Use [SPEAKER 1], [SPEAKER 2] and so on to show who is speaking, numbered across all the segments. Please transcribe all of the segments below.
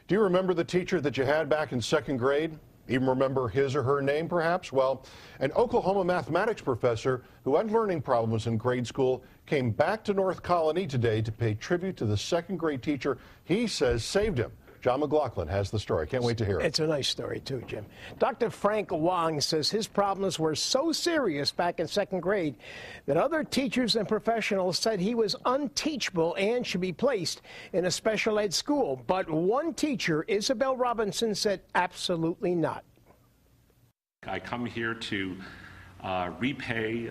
[SPEAKER 1] Do you remember the teacher that you had back in second grade? Even remember his or her name, perhaps? Well, an Oklahoma mathematics professor who had learning problems in grade school came back to North Colony today to pay tribute to the second grade teacher he says saved him. John McLaughlin has the story. Can't wait to hear it.
[SPEAKER 2] It's a nice story, too, Jim. Dr. Frank Wang says his problems were so serious back in second grade that other teachers and professionals said he was unteachable and should be placed in a special ed school. But one teacher, Isabel Robinson, said absolutely not.
[SPEAKER 3] I come here to repay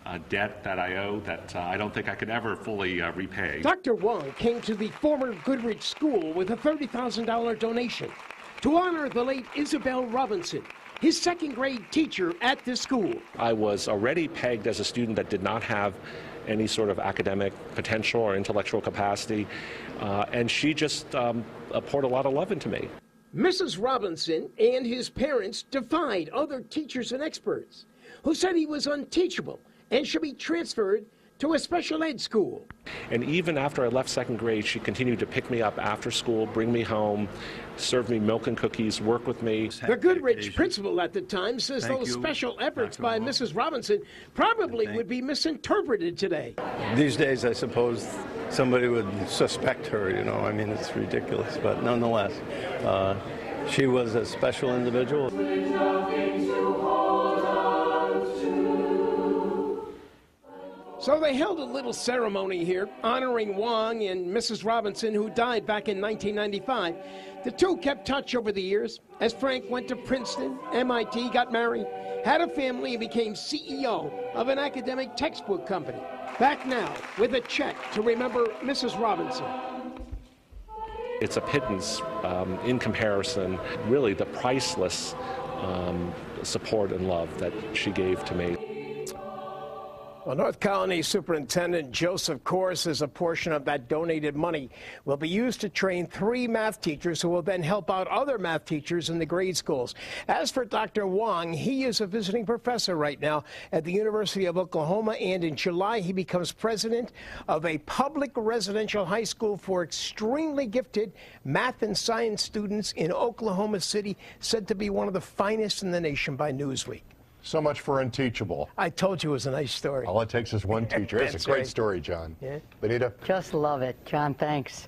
[SPEAKER 3] a debt that I owe that I don't think I could ever fully repay.
[SPEAKER 2] Dr. Wang came to the former Goodrich School with a $30,000 donation to honor the late Isabel Robinson, his second grade teacher at this school.
[SPEAKER 4] I was already pegged as a student that did not have any sort of academic potential or intellectual capacity, and she just poured a lot of love into me.
[SPEAKER 2] Mrs. Robinson and his parents defied other teachers and experts who said he was unteachable and should be transferred to a special ed school.
[SPEAKER 4] And even after I left second grade, she continued to pick me up after school, bring me home, serve me milk and cookies, work with me.
[SPEAKER 2] The Goodrich principal at the time says those special efforts by Mrs. Robinson probably would be misinterpreted today.
[SPEAKER 5] These days, I suppose somebody would suspect her, you know. I mean, it's ridiculous, but nonetheless, she was a special individual.
[SPEAKER 2] So they held a little ceremony here honoring Wang and Mrs. Robinson, who died back in 1995. The two kept touch over the years as Frank went to Princeton, MIT, got married, had a family, and became CEO of an academic textbook company. Back now with a check to remember Mrs. Robinson.
[SPEAKER 4] It's a pittance in comparison, really the priceless support and love that she gave to me.
[SPEAKER 2] Well, North Colony Superintendent Joseph Corr says a portion of that donated money will be used to train 3 math teachers who will then help out other math teachers in the grade schools. As for Dr. Wang, he is a visiting professor right now at the University of Oklahoma, and in July he becomes president of a public residential high school for extremely gifted math and science students in Oklahoma City, said to be one of the finest in the nation by Newsweek.
[SPEAKER 1] So much for unteachable.
[SPEAKER 2] I told you it was a nice story.
[SPEAKER 1] All it takes is one teacher. It's a great story, John.
[SPEAKER 2] Yeah.
[SPEAKER 1] Benita?
[SPEAKER 6] Just love it. John, thanks.